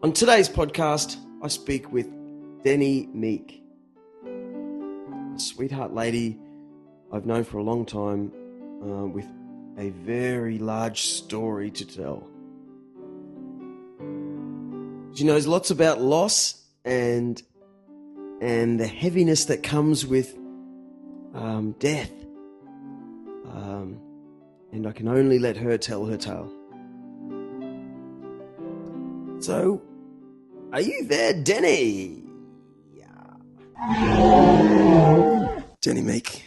On today's podcast, I speak with Denny Meek, a sweetheart lady I've known for a long time, with a very large story to tell. She knows lots about loss and the heaviness that comes with death, and I can only let her tell her tale. So, are you there, Denny? Denny Meek.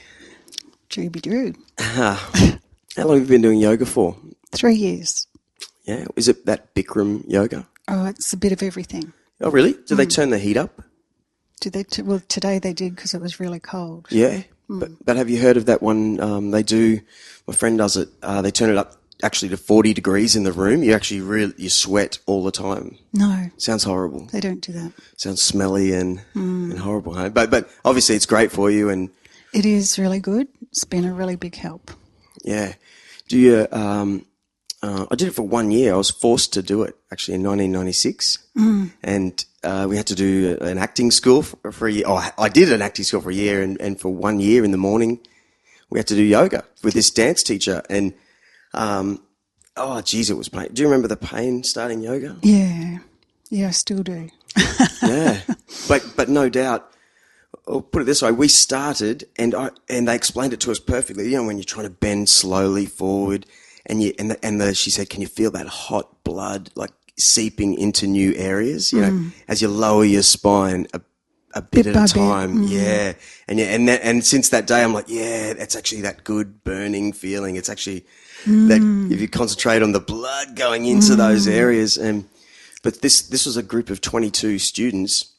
Drooby Droo. How long have you been doing yoga for? 3 years. Yeah, is it that Bikram yoga? Oh, it's a bit of everything. Oh, really? Do they turn the heat up? Do they? Well, today they did because it was really cold. Yeah, but have you heard of that one? They do. My friend does it. They turn it up actually to 40 degrees in the room. You actually you sweat all the time. No, Sounds horrible. they don't do that. Sounds smelly and horrible. Huh? But obviously it's great for you. And It is really good. It's been a really big help. yeah, do you? I did it for 1 year. I was forced to do it actually in 1996, and we had to do an acting school for a year. Oh, I did an acting school for a year, and for 1 year in the morning, we had to do yoga with this dance teacher. And oh, geez, it was pain. Do you remember the pain starting yoga? Yeah, I still do. Yeah, but no doubt. I'll put it this way: we started, and they explained it to us perfectly. You know, when you're trying to bend slowly forward, she said, "Can you feel that hot blood like seeping into new areas? You know, as you lower your spine a bit at a time." Yeah, and since that day, I'm like, yeah, that's actually that good burning feeling. It's actually that if you concentrate on the blood going into those areas. But this was a group of 22 students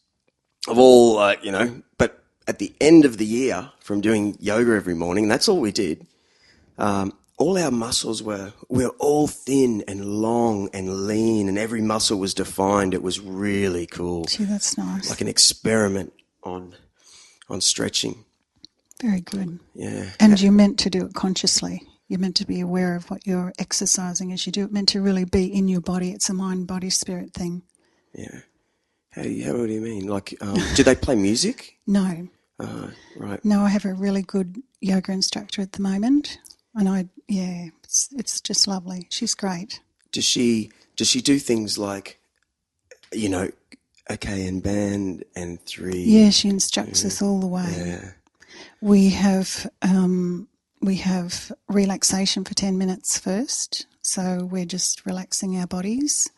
of all, but at the end of the year from doing yoga every morning, and that's all we did, all our muscles were all thin and long and lean, and every muscle was defined. It was really cool. Gee, that's nice. Like an experiment on stretching. Very good. Yeah. And you're meant to do it consciously. You're meant to be aware of what you're exercising as you do it. Meant to really be in your body. It's a mind, body, spirit thing. Yeah. What do you mean? Like, do they play music? No. Right. No, I have a really good yoga instructor at the moment, and it's just lovely. She's great. Does she do things like, okay, and band and 3? Yeah, she instructs us all the way. Yeah. We have relaxation for 10 minutes first, so we're just relaxing our bodies,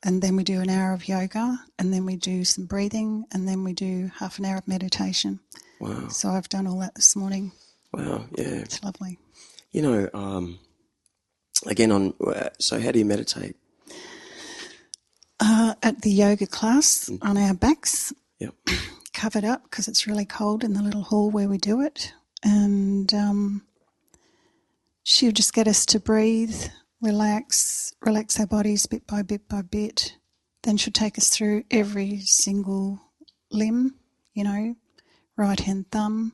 and then we do an hour of yoga, and then we do some breathing, and then we do half an hour of meditation. Wow. So I've done all that this morning. Wow. Yeah. It's lovely. So how do you meditate? At the yoga class, on our backs, Yep. covered up because it's really cold in the little hall where we do it, and she'll just get us to breathe, relax our bodies bit by bit by bit. Then she'll take us through every single limb, right hand thumb,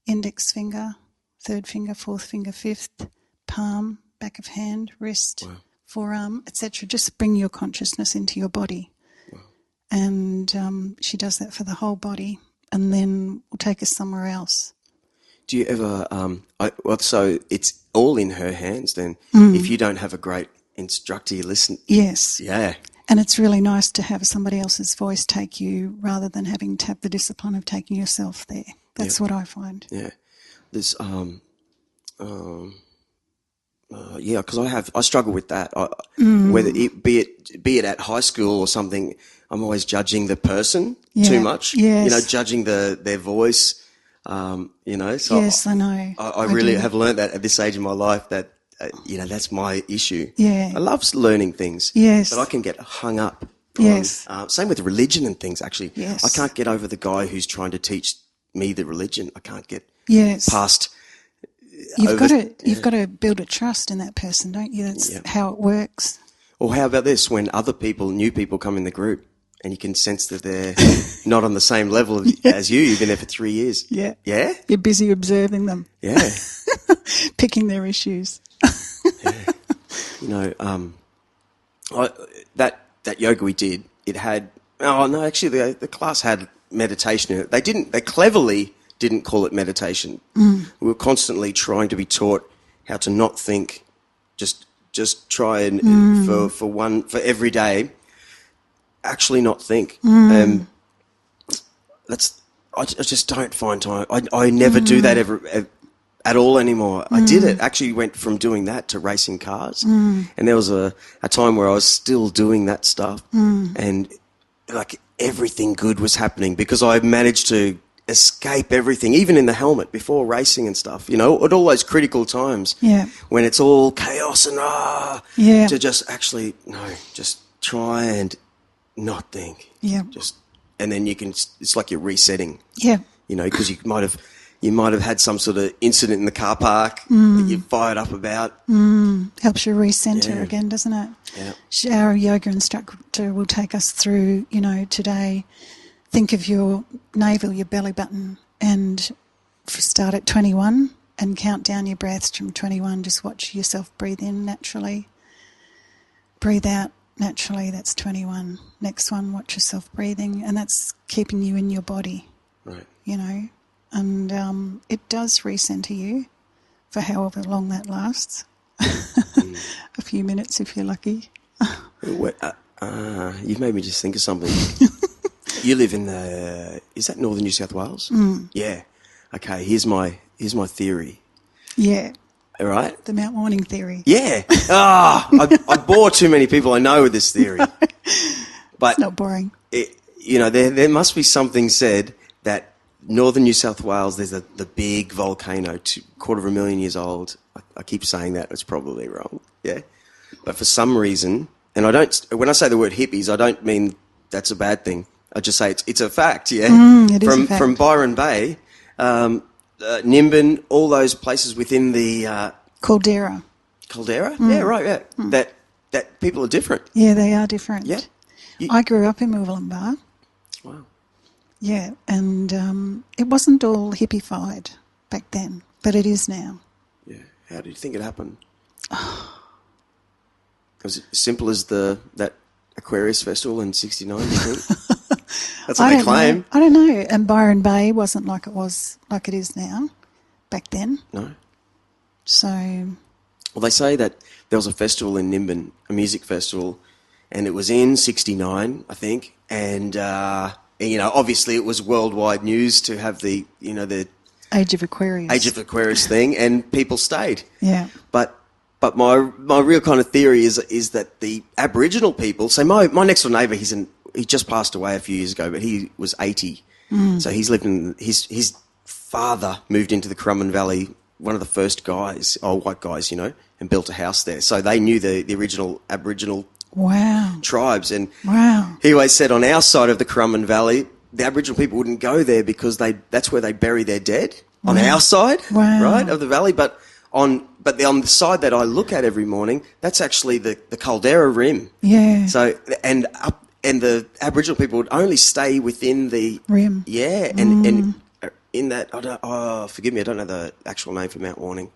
index finger, third finger, fourth finger, fifth, palm, back of hand, wrist, forearm, etc. Just bring your consciousness into your body. Wow. And she does that for the whole body, and then will take us somewhere else. Do you ever, so it's all in her hands then. If you don't have a great instructor, you listen. Yes. Yeah. And it's really nice to have somebody else's voice take you rather than having to have the discipline of taking yourself there. That's what I find. Yeah. There's, because I struggle with that. Whether it be it at high school or something, I'm always judging the person too much. Yes. Judging their voice. So yes, I know. I really have learned that at this age in my life that that's my issue. Yeah. I love learning things. Yes. But I can get hung up. Yes. Same with religion and things. Actually, yes. I can't get over the guy who's trying to teach me the religion. I can't get past. You've got to build a trust in that person, don't you? That's how it works. Or how about this? When new people come in the group, and you can sense that they're not on the same level as you. You've been there for 3 years. Yeah. Yeah? You're busy observing them. Yeah. Picking their issues. Yeah. That yoga we did, it had. Oh no, actually, the class had meditation in it. They cleverly didn't call it meditation. We were constantly trying to be taught how to not think. Just try and for every day, actually not think. I just don't find time. I never do that ever at all anymore. I did it. Actually went from doing that to racing cars. And there was a time where I was still doing that stuff. And like everything good was happening because I managed to escape everything, even in the helmet before racing and stuff, at all those critical times when it's all chaos and to just actually, just try and not think. And then it's like you're resetting. Because you might have had some sort of incident in the car park that you're fired up about. Helps you recenter again, doesn't it? Our yoga instructor will take us through, today, think of your navel, your belly button, and start at 21 and count down your breaths from 21. Just watch yourself breathe in naturally. Breathe out naturally, that's 21. Next one, watch yourself breathing, and that's keeping you in your body. Right. And it does recenter you for however long that lasts. A few minutes if you're lucky. You've made me just think of something. You live in is that northern New South Wales? Yeah. Okay, here's my theory. Yeah. All right? The Mount Warning theory. Yeah. I bore too many people I know with this theory. But it's not boring. There must be something said that northern New South Wales, there's the big volcano, 250,000 years old. I keep saying that, it's probably wrong. Yeah. But for some reason, and when I say the word hippies, I don't mean that's a bad thing. I just say it's a fact, yeah? It is a fact. From Byron Bay, Nimbin, all those places within the... Caldera? Yeah, right, yeah. That people are different. Yeah, they are different. Yeah. I grew up in Murwillumbah. Wow. Yeah, and it wasn't all hippified back then, but it is now. Yeah. How do you think it happened? Was it as simple as that Aquarius Festival in '69, you think? That's what they claim. I don't know. And Byron Bay wasn't like it is now back then. No. So... Well, they say that there was a festival in Nimbin, a music festival, and it was in '69, I think, and obviously it was worldwide news to have the Age of Aquarius thing, and people stayed. Yeah. But my real kind of theory is that the Aboriginal people. So my next door neighbour, he just passed away a few years ago, but he was 80. So he's lived in his father moved into the Currumbin Valley, one of the first white guys, and built a house there. So they knew the original Aboriginal tribes. And he always said on our side of the Currumbin Valley, the Aboriginal people wouldn't go there because that's where they bury their dead on our side, right, of the valley. But on the side that I look at every morning, that's actually the Caldera Rim. Yeah. So and the Aboriginal people would only stay within the rim. Yeah, and in that, forgive me, I don't know the actual name for Mount Warning.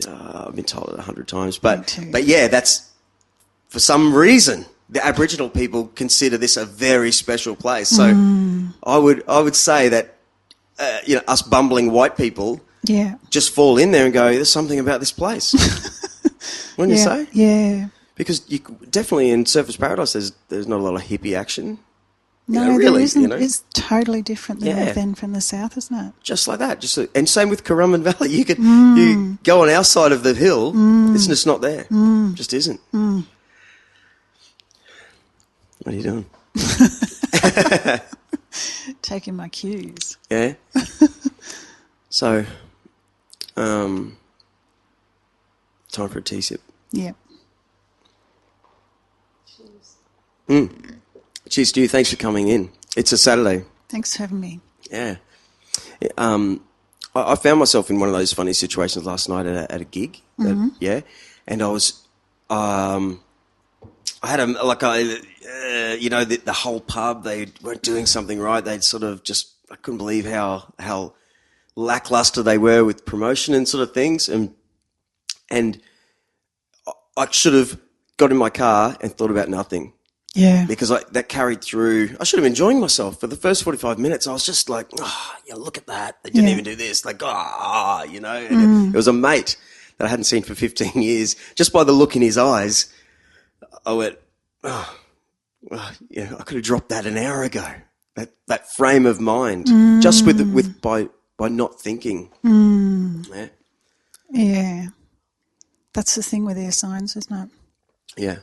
I've been told it 100 times, but yeah, that's for some reason the Aboriginal people consider this a very special place. So I would say that us bumbling white people just fall in there and go, there's something about this place. Wouldn't you say? Yeah. Because definitely in Surfers Paradise, there's not a lot of hippie action. No, really, there isn't. It's totally different than North End from the south, isn't it? Just like that. And same with Currumbin Valley. You go on our side of the hill, it's just not there. Just isn't. What are you doing? Taking my cues. Yeah. So, time for a tea sip. Yeah. Cheers to you. Thanks for coming in. It's a Saturday. Thanks for having me. Yeah. I found myself in one of those funny situations last night at a gig. And I was, I had the whole pub, they weren't doing something right. They'd sort of I couldn't believe how lackluster they were with promotion and sort of things. And I should have got in my car and thought about nothing. Yeah. Because that carried through. I should have been enjoying myself. For the first 45 minutes, I was just like, yeah, look at that. They didn't even do this. Like, you know. And it was a mate that I hadn't seen for 15 years. Just by the look in his eyes, I went, yeah, I could have dropped that an hour ago. That frame of mind, just by not thinking. Yeah. Yeah. That's the thing with air signs, isn't it? Yeah.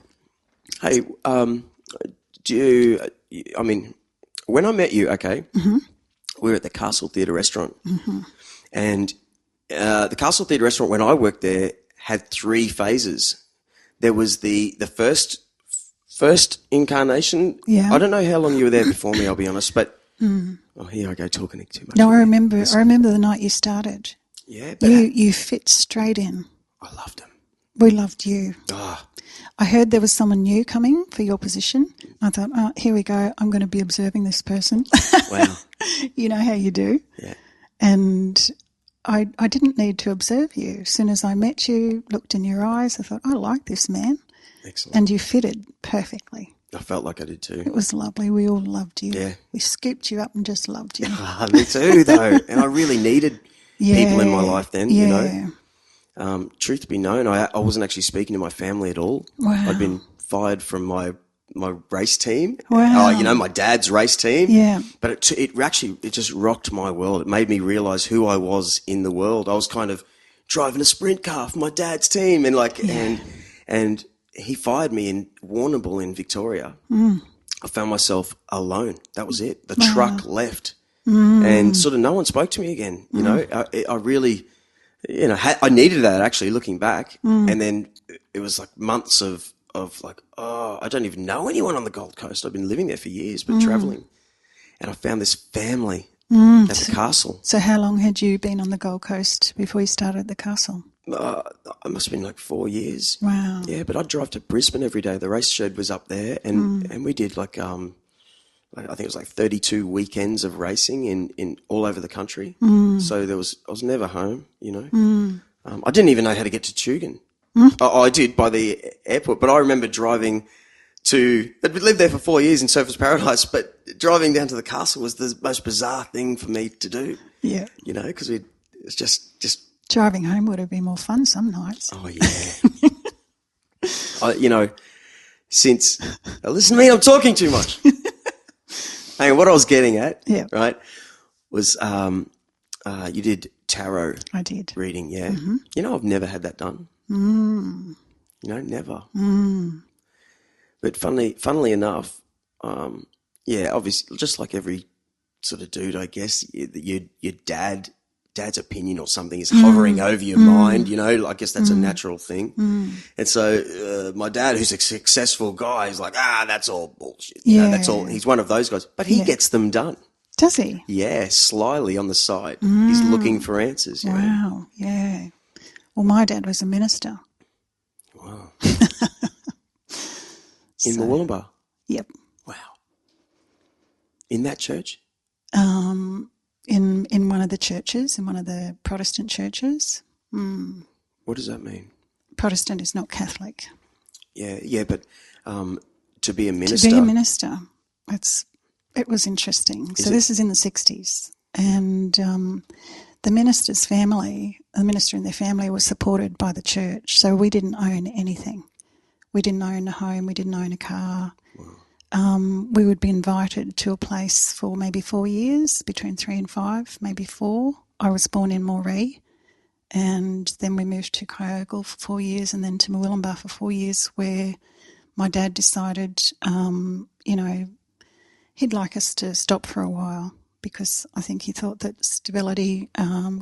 Hey, I mean, when I met you, okay, we were at the Castle Theatre restaurant. And the Castle Theatre restaurant, when I worked there, had 3 phases. There was the first incarnation. Yeah. I don't know how long you were there before me, I'll be honest, but here I go talking too much. No, I remember the night you started. Yeah, but You fit straight in. I loved him. We loved you. Ah, I heard there was someone new coming for your position. I thought, here we go. I'm going to be observing this person. wow. You know how you do. Yeah. And I didn't need to observe you. As soon as I met you, looked in your eyes, I thought, I like this man. Excellent. And you fitted perfectly. I felt like I did too. It was lovely. We all loved you. Yeah. We scooped you up and just loved you. Me too, though. And I really needed people in my life then, you know. Truth be known, I wasn't actually speaking to my family at all. Wow. I'd been fired from my race team. Wow. You know, my dad's race team. Yeah. But it just rocked my world. It made me realise who I was in the world. I was kind of driving a sprint car for my dad's team and he fired me in Warrnambool in Victoria. I found myself alone. That was it. The truck left. And sort of no one spoke to me again. You know, I really, you know, I needed that actually looking back. And then it was like months of like, I don't even know anyone on the Gold Coast. I've been living there for years, but travelling. And I found this family at the castle. So how long had you been on the Gold Coast before you started at the castle? It must have been like 4 years. Wow. Yeah, but I'd drive to Brisbane every day. The race shed was up there, and we did like I think it was like 32 weekends of racing in all over the country. So I was never home, you know. I didn't even know how to get to Tugun. I did by the airport, but I remember driving I'd lived there for 4 years in Surfers Paradise, but driving down to the castle was the most bizarre thing for me to do. Yeah. You know, because it's just Driving home would have been more fun some nights. oh yeah. You know, listen to me, I'm talking too much. Hey, what I was getting at, right, was you did tarot. I did. Reading, yeah. You know, I've never had that done. You know, never. But funnily enough, obviously, just like every sort of dude, I guess, your dad's opinion or something is hovering over your mind, you know, I guess that's a natural thing. And so my dad, who's a successful guy, is like, that's all bullshit. You know, that's all. He's one of those guys. But he gets them done. Does he? Yeah, slyly on the side. He's looking for answers. You know? Wow, yeah. Well, my dad was a minister. Wow. In Wollongbar? Yep. Wow. In that church? In one of the churches, in one of the Protestant churches. What does that mean? Protestant is not Catholic. Yeah, but to be a minister. To be a minister, it was interesting. So this is in the 60s, and the minister's family, the minister and their family, was supported by the church. So we didn't own anything. We didn't own a home. We didn't own a car. We would be invited to a place for maybe 4 years, between 3 and 5, maybe 4. I was born in Moree, and then we moved to Kyogle for 4 years, and then to Murwillumbah for 4 years, where my dad decided, you know, he'd like us to stop for a while, because I think he thought that stability,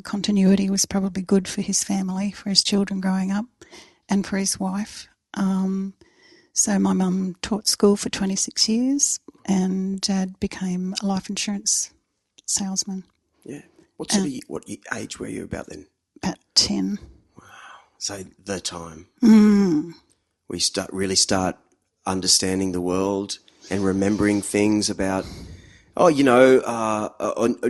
continuity was probably good for his family, for his children growing up, and for his wife. So my mum taught school for 26 years, and Dad became a life insurance salesman. Yeah. What age were you about then? About 10. Wow. So the time we really start understanding the world and remembering things about,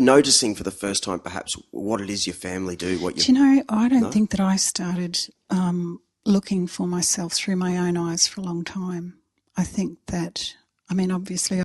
noticing for the first time perhaps what it is your family do. Do you know, I don't think that I started looking for myself through my own eyes for a long time. I think that I mean, obviously